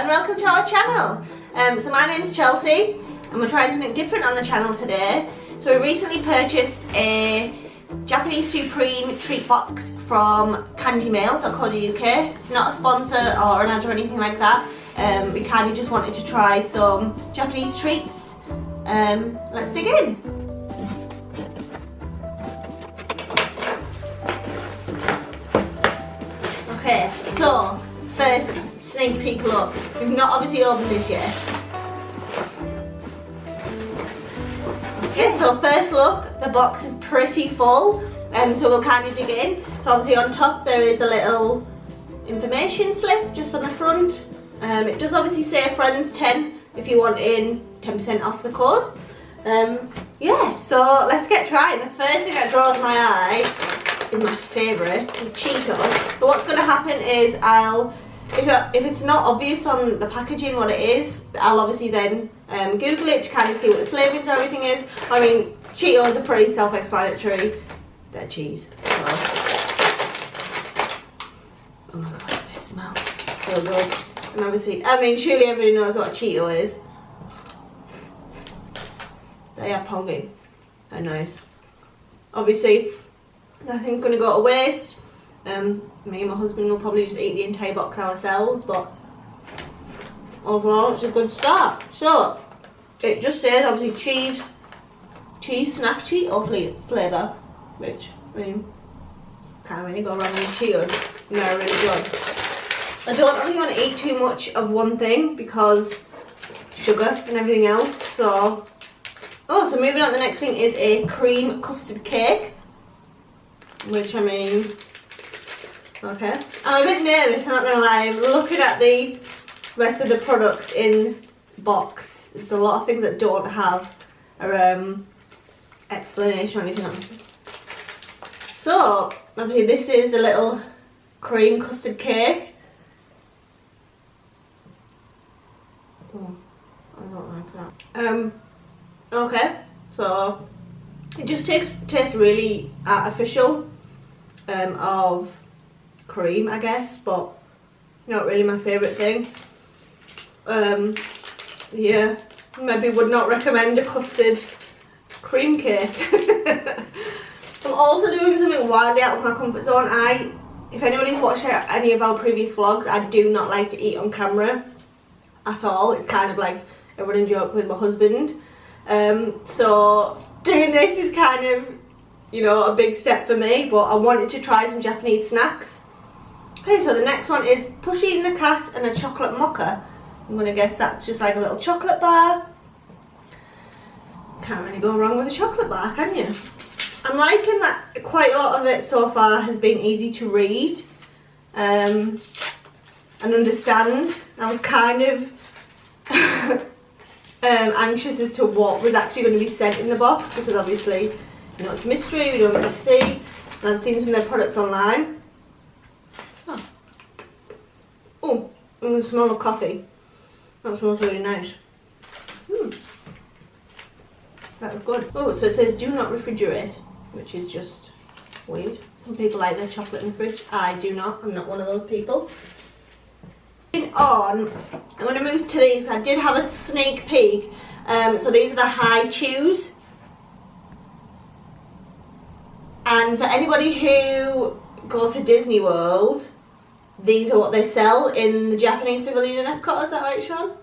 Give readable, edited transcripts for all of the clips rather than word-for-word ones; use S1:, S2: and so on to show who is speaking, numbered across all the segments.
S1: and welcome to our channel. So my name is Chelsea and we're trying something different on the channel today. So we recently purchased a Japanese Supreme treat box from candymail.co.uk. It's not a sponsor or an ad or anything like that. We kind of just wanted to try some Japanese treats. Let's dig in. Okay, so first sneak peek look. We've not obviously opened this yet. Okay, so first look, the box is pretty full, so we'll kind of dig in. So obviously on top there is a little information slip just on the front. It does obviously say Friends 10 if you want in 10% off the code. Yeah, so let's get trying. The first thing that draws my eye is my favourite, is Cheetos. But what's going to happen is if it's not obvious on the packaging what it is, I'll obviously then Google it to kind of see what the flavourings and everything is. I mean, Cheetos are pretty self-explanatory. They're cheese. So. Oh my god, they smell so good. And obviously, I mean, surely everybody knows what a Cheeto is. They are pongy. They're nice. Obviously, nothing's going to go to waste. Me and my husband will probably just eat the entire box ourselves, but overall it's a good start. So, it just says obviously cheese snack Cheeto flavour, which, I mean, can't really go wrong with Cheetos. They're really good. I don't really want to eat too much of one thing because sugar and everything else, so... Oh, so moving on, the next thing is a cream custard cake, which, I mean, okay. I'm a bit nervous, I'm not going to lie. Looking at the rest of the products in the box, there's a lot of things that don't have a explanation or anything. So, obviously this is a little cream custard cake. Oh, I don't like that. Okay, so it just tastes really artificial of cream, I guess, but not really my favourite thing. Yeah, maybe would not recommend a custard cream cake. I'm also doing something wildly out of my comfort zone. If anybody's watched any of our previous vlogs, I do not like to eat on camera at all. It's kind of like a running joke with my husband. So doing this is kind of, you know, a big step for me, but I wanted to try some Japanese snacks. Okay, so the next one is Pushy in the Cat and a chocolate mocha. I'm going to guess that's just like a little chocolate bar. Can't really go wrong with a chocolate bar, can you? I'm liking that quite a lot of it so far has been easy to read and understand. I was kind of anxious as to what was actually going to be said in the box because obviously, you know, it's a mystery, we don't get to see, and I've seen some of their products online. So. Oh, I'm going to smell the coffee. That smells really nice. That was good. Oh, so it says do not refrigerate, which is just weird. Some people like their chocolate in the fridge. I do not. I'm not one of those people. On, I'm going to move to these. I did have a sneak peek. So these are the high chews. And for anybody who goes to Disney World, these are what they sell in the Japanese Pavilion in Epcot. Is that right, Sean?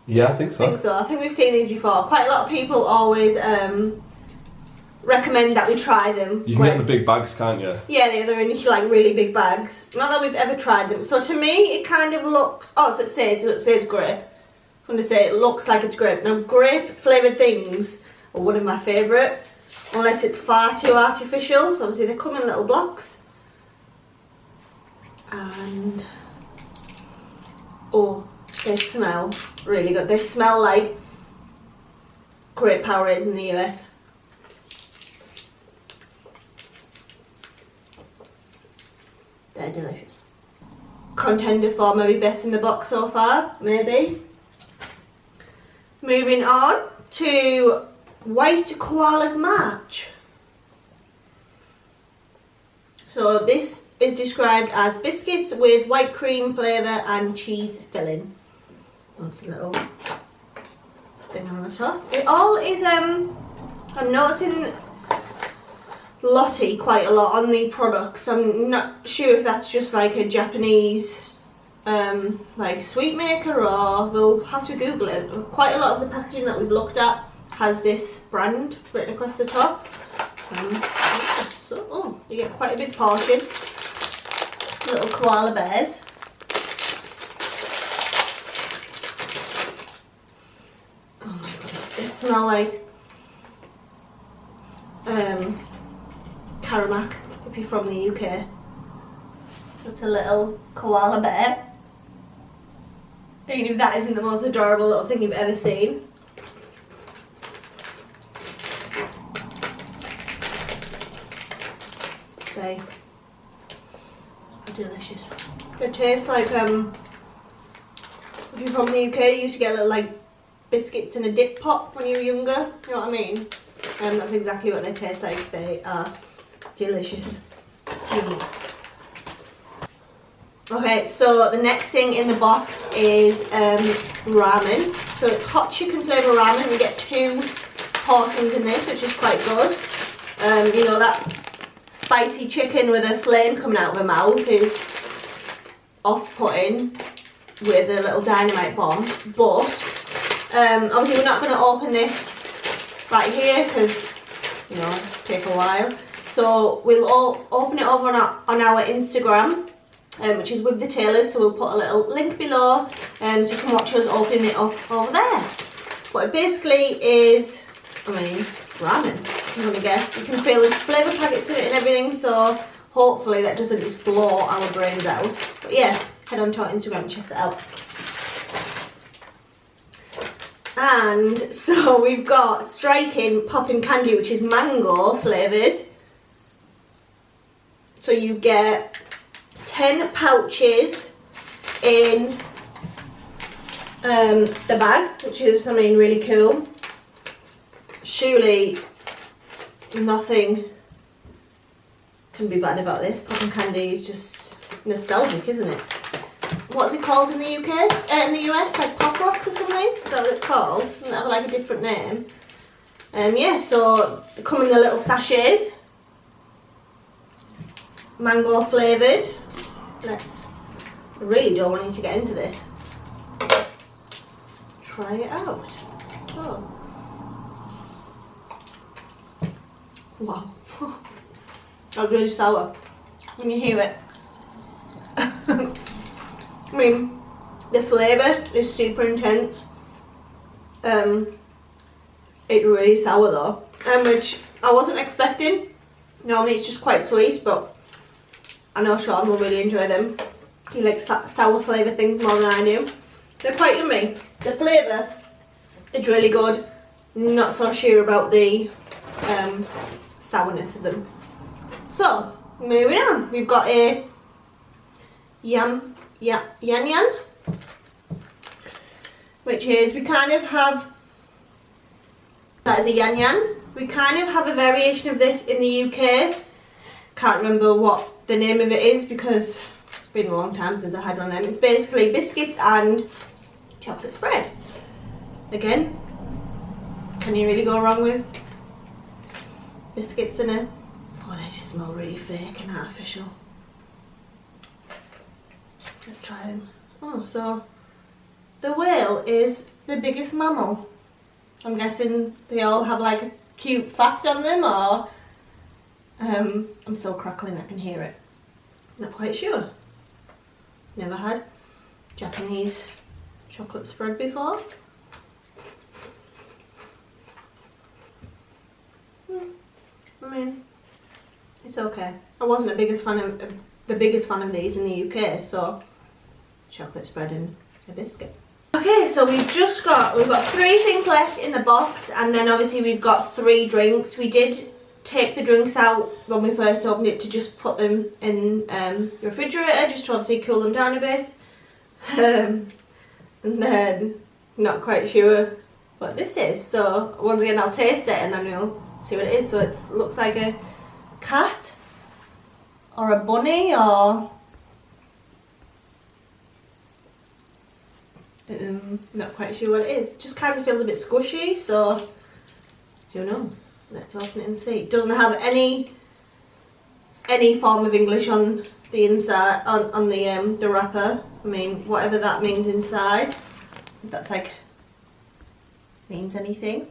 S2: Yeah, I think so.
S1: I think we've seen these before. Quite a lot of people always recommend that we try them.
S2: You can get the big bags, can't you?
S1: Yeah, they're in like really big bags. Not that we've ever tried them. So to me, it kind of looks. Oh, so it says grape. I'm going to say it looks like it's grape. Now, grape flavoured things are one of my favourite, unless it's far too artificial. So obviously they come in little blocks. And oh, they smell really good. They smell like grape Powerade in the US. They're delicious. Contender for maybe best in the box so far, maybe. Moving on to White Koala's March. So this is described as biscuits with white cream flavour and cheese filling. That's a little thing on the top. It all is, I'm noticing Lottie quite a lot on the products. I'm not sure if that's just like a Japanese like sweet maker, or we'll have to Google it. Quite a lot of the packaging that we've looked at has this brand written across the top. So you get quite a big portion. Little koala bears. Oh my goodness, they smell like Karamak if you're from the UK. It's a little koala bear. Even if that isn't the most adorable little thing you've ever seen. They are delicious. They taste like, if you're from the UK, you used to get little like biscuits in a dip pot when you were younger, you know what I mean? That's exactly what they taste like. They are delicious. Okay, so the next thing in the box is ramen. So it's hot chicken flavour ramen. You get 2 portions in this, which is quite good. You know, that spicy chicken with a flame coming out of her mouth is off-putting with a little dynamite bomb. But obviously we're not going to open this right here because, you know, it'll take a while. So we'll open it over on our Instagram. Which is with the tailors, so we'll put a little link below so you can watch us opening it up over there. But it basically is, I mean, ramen, I'm gonna guess. You can feel the flavour packets in it and everything, so hopefully that doesn't just blow our brains out. But yeah, head on to our Instagram and check that out. And so we've got striking popping candy, which is mango flavoured. So you get 10 pouches in the bag, which is, I mean, really cool. Surely nothing can be bad about this. Popping candy is just nostalgic, isn't it? What's it called in the UK? In the US, like Pop Rocks or something? Is that what it's called? Doesn't it have like a different name? Yeah, so they come in the little sachets. Mango flavoured. I really don't want you to get into this. Try it out. So, wow, that's really sour when you hear it. I mean, the flavour is super intense. It's really sour though, which I wasn't expecting. Normally it's just quite sweet, but I know Sean will really enjoy them. He likes sour flavour things more than I do. They're quite yummy. The flavour is really good. Not so sure about the sourness of them. So, moving on. We've got a yan yan, which is, we kind of have, that is a yan yan. We kind of have a variation of this in the UK. Can't remember what the name of it is because it's been a long time since I had one of them. It's basically biscuits and chocolate spread. Again, can you really go wrong with biscuits in it? Oh, they just smell really fake and artificial. Let's try them. Oh, so the whale is the biggest mammal. I'm guessing they all have like a cute fact on them, or I'm still crackling, I can hear it. Not quite sure. Never had Japanese chocolate spread before. I mean, it's okay. I wasn't the biggest fan of these in the UK, so chocolate spread and a biscuit. Okay, so we've got 3 things left in the box, and then obviously we've got 3 drinks. We did take the drinks out when we first opened it to just put them in the refrigerator, just to obviously cool them down a bit. And then not quite sure what this is, so once again I'll taste it and then we'll see what it is. So it looks like a cat. or a bunny or not quite sure what it is. Just kind of feels a bit squishy, so who knows? Let's open it and see. It doesn't have any form of English on the inside, on the wrapper. I mean, whatever that means inside. If that's like means anything.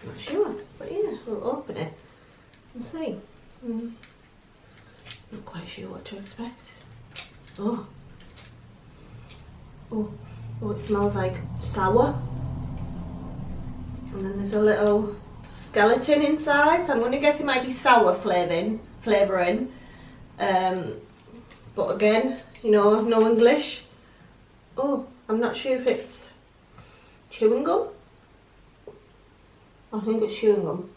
S1: I'm not sure, but yeah, we'll open it and see. Not quite sure what to expect. Oh, it smells like sour. And then there's a little skeleton inside, so I'm going to guess it might be sour flavouring. But again, you know, no English. Oh, I'm not sure if it's chewing gum. I think it's chewing gum.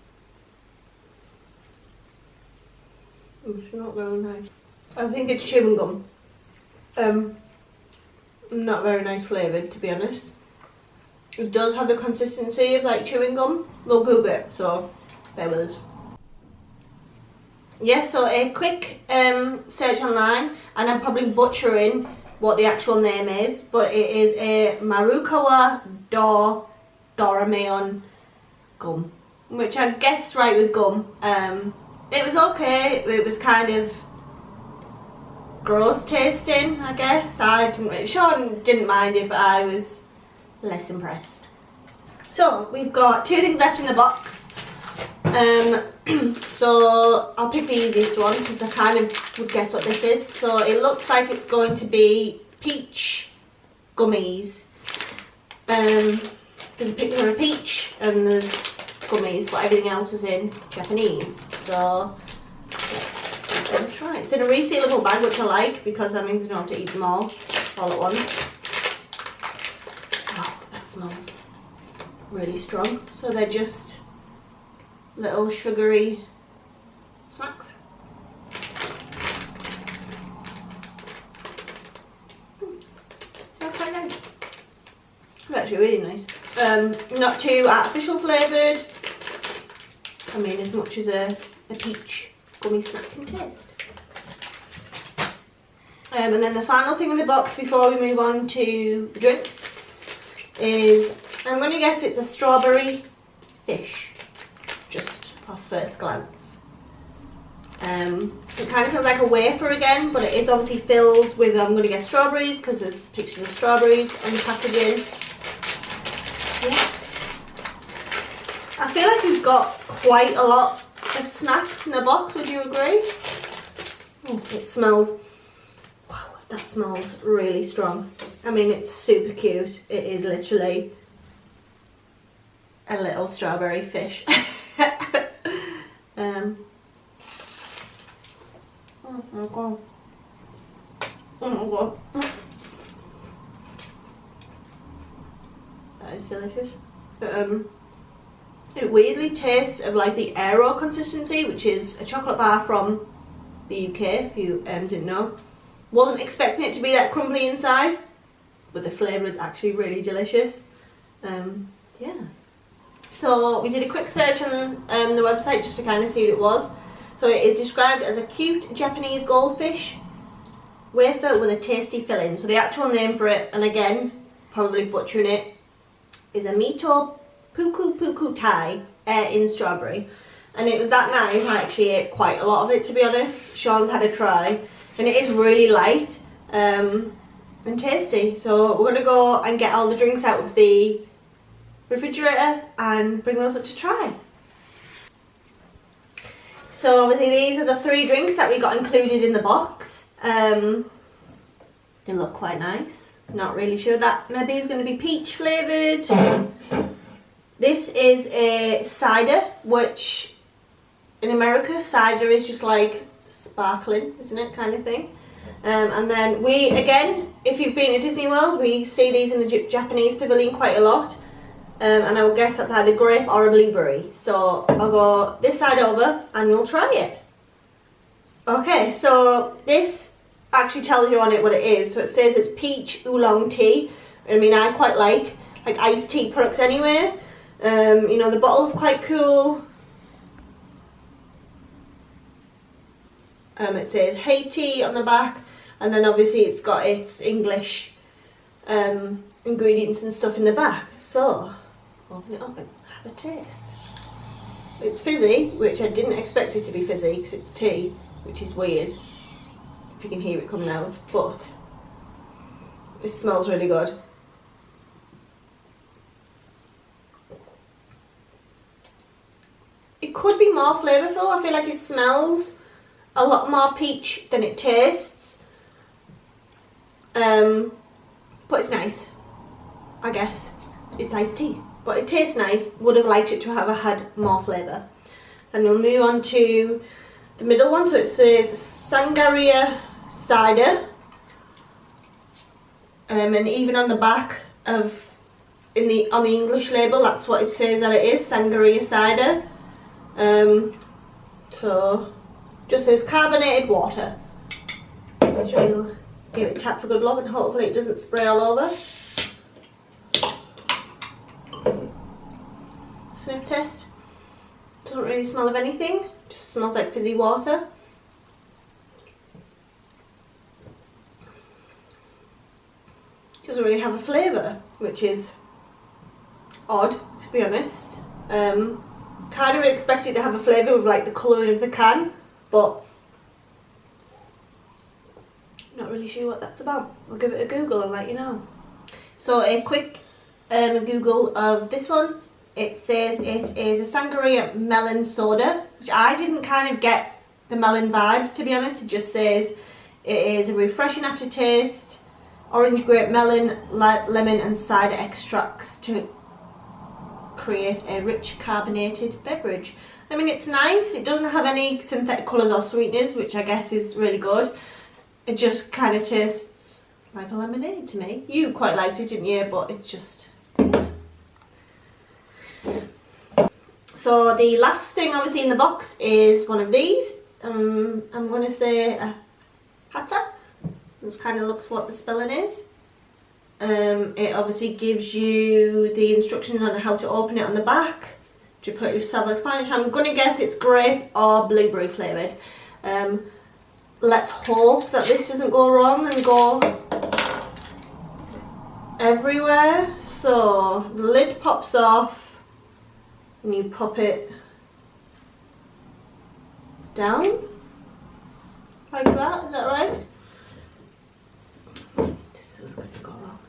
S1: It's not very nice. I think it's chewing gum. Not very nice flavoured, to be honest. It does have the consistency of like chewing gum. We'll Google it, so bear with us. Yeah, so a quick search online, and I'm probably butchering what the actual name is, but it is a Marukawa Doraemon gum, which I guessed right with gum. It was okay. It was kind of gross tasting, I guess. Sean didn't mind it, but I was less impressed. So we've got two things left in the box. So I'll pick the easiest one because I kind of would guess what this is. So it looks like it's going to be peach gummies. There's a picture of a peach and there's gummies, but everything else is in Japanese. So let's try it. It's in a resealable bag, which I like because that means I don't have to eat them all at once. Oh, that smells really strong. So they're just little sugary snacks. They're quite nice. They're actually really nice. Not too artificial flavoured. I mean, as much as a peach gummy snack can taste. And then the final thing in the box before we move on to the drinks is, I'm going to guess it's a strawberry fish, just off first glance. It kind of feels like a wafer again, but it is obviously filled with, I'm going to guess strawberries, because there's pictures of strawberries on the packaging. Yeah. I feel like we've got quite a lot of snacks in the box, would you agree? Oh, it smells, wow, that smells really strong. I mean, it's super cute. It is literally a little strawberry fish. Oh my god. Oh my god. That is delicious. It weirdly tastes of like the Aero consistency, which is a chocolate bar from the UK, if you didn't know. Wasn't expecting it to be that crumbly inside, but the flavour is actually really delicious. Yeah. So we did a quick search on the website just to kind of see what it was. So it is described as a cute Japanese goldfish wafer with a tasty filling. So the actual name for it, and again, probably butchering it, is a Mito Puku Tai in strawberry. And it was that nice, I actually ate quite a lot of it, to be honest. Sean's had a try, and it is really light and tasty. So we're going to go and get all the drinks out of the refrigerator and bring those up to try. So obviously these are the 3 drinks that we got included in the box. They look quite nice. Not really sure that maybe is going to be peach flavoured. This is a cider, which in America cider is just like sparkling, isn't it, kind of thing. And then we, again, if you've been to Disney World, we see these in the Japanese pavilion quite a lot. And I would guess that's either grape or a blueberry. So I'll go this side over and we'll try it. Okay, so this actually tells you on it what it is. So it says it's peach oolong tea. I mean, I quite like iced tea products anyway. You know, the bottle's quite cool. It says Haiti on the back, and then obviously it's got its English ingredients and stuff in the back. So, open it up and have a taste. It's fizzy, which I didn't expect it to be fizzy because it's tea, which is weird, if you can hear it coming out, but it smells really good. It could be more flavourful. I feel like it smells a lot more peach than it tastes. But it's nice, I guess. It's iced tea, but it tastes nice. Would have liked it to have had more flavour. Then we'll move on to the middle one. So it says Sangria cider. And even on the back of on the English label, that's what it says that it is, Sangria cider. So just says carbonated water. Which we'll give it a tap for good luck and hopefully it doesn't spray all over. Sniff test. Doesn't really smell of anything, just smells like fizzy water. Doesn't really have a flavour, which is odd, to be honest. Kind of expected to have a flavour with like the colouring of the can, but not really sure what that's about. I'll give it a Google and let you know. So a quick Google of this one. It says it is a sangria melon soda, which I didn't kind of get the melon vibes, to be honest. It just says it is a refreshing aftertaste, orange, grape, melon, lemon and cider extracts to create a rich carbonated beverage. I mean, it's nice. It doesn't have any synthetic colours or sweeteners, which I guess is really good. It just kind of tastes like a lemonade to me. You quite liked it, didn't you? But it's just... So the last thing obviously in the box is one of these. I'm going to say a hatta. This kind of looks what the spelling is. It obviously gives you the instructions on how to open it on the back. To put your self-explanatory. I'm going to guess it's grape or blueberry flavoured. Let's hope that this doesn't go wrong and go everywhere. So the lid pops off and you pop it down like that. Is that right? This is going to go wrong.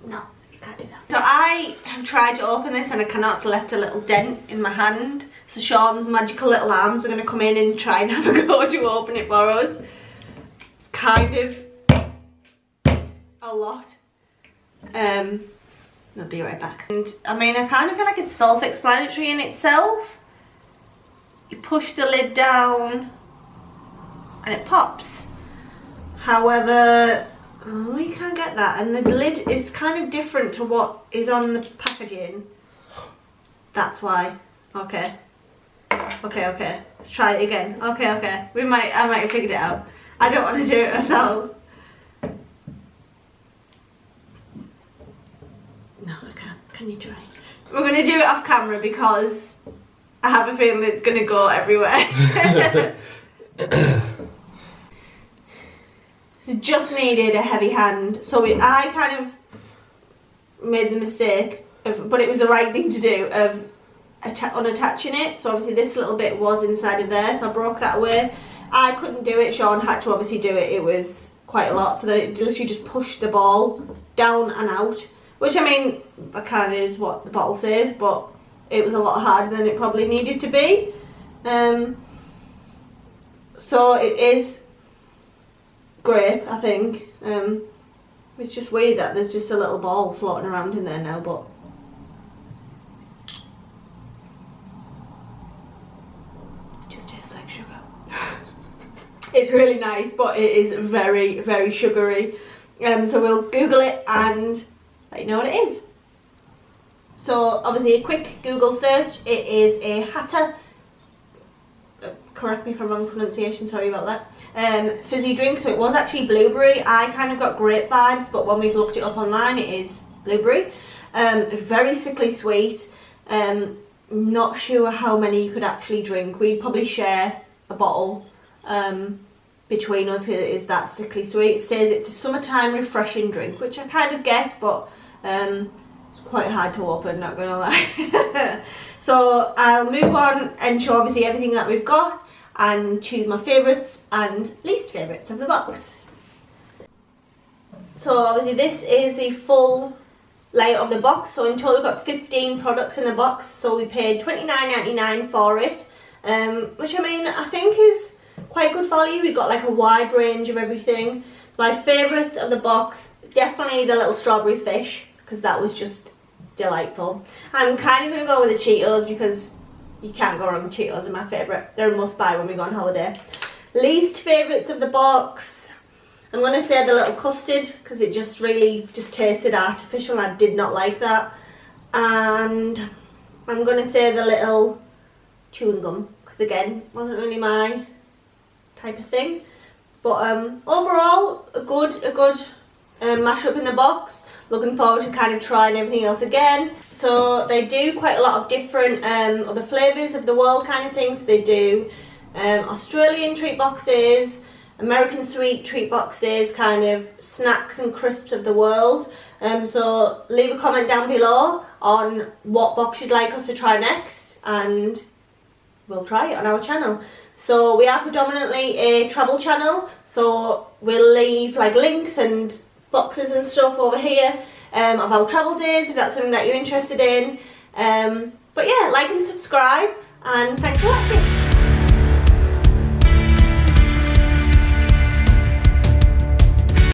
S1: No, you can't do that. So I have tried to open this and I cannot. It's left a little dent in my hand. So Sean's magical little arms are going to come in and try and have a go to open it for us. It's kind of a lot. I'll be right back. And I mean, I kind of feel like it's self-explanatory in itself. You push the lid down and it pops. However, we can't get that, and the lid is kind of different to what is on the packaging. That's why. Okay. Okay. Let's try it again. Okay. I might have figured it out. I don't want to do it myself. No, I can't. Can you try? We're going to do it off camera because I have a feeling it's going to go everywhere. So just needed a heavy hand. So I kind of made the mistake of, but it was the right thing to do, of unattaching it. So obviously this little bit was inside of there, so I broke that away. I couldn't do it. Sean had to obviously do it. It was quite a lot, so that it literally just pushed the ball down and out. Which, I mean, that kind of is what the bottle says, but it was a lot harder than it probably needed to be. So it is grape, I think. It's just weird that there's just a little ball floating around in there now, but it just tastes like sugar. It's really nice, but it is very, very sugary. So we'll Google it and let you know what it is. So obviously a quick Google search, it is a hatta, correct me if I'm wrong pronunciation, sorry about that, fizzy drink. So it was actually blueberry. I kind of got grape vibes, but when we've looked it up online it is blueberry. Very sickly sweet. Not sure how many you could actually drink. We'd probably share a bottle between us. It is that sickly sweet. It says it's a summertime refreshing drink, which I kind of get, but it's quite hard to open, not gonna lie. So I'll move on and show obviously everything that we've got and choose my favourites and least favourites of the box. So obviously this is the full layout of the box. So in total we've got 15 products in the box. So we paid $29.99 for it, which I mean I think is quite good value. We got like a wide range of everything. My favourites of the box, definitely the little strawberry fish, because that was just delightful. I'm kind of going to go with the Cheetos because you can't go wrong with Cheetos, are my favourite. They're a must buy when we go on holiday. Least favourites of the box, I'm going to say the little custard, because it just really just tasted artificial and I did not like that. And I'm going to say the little chewing gum, because again, wasn't really my type of thing. But overall, a good mashup in the box. Looking forward to kind of trying everything else again. So they do quite a lot of different other flavours of the world kind of things. They do Australian treat boxes, American sweet treat boxes, kind of snacks and crisps of the world. So leave a comment down below on what box you'd like us to try next, and we'll try it on our channel. So we are predominantly a travel channel, so we'll leave like links and boxes and stuff over here of our travel days if that's something that you're interested in. But yeah, like and subscribe, and thanks for watching.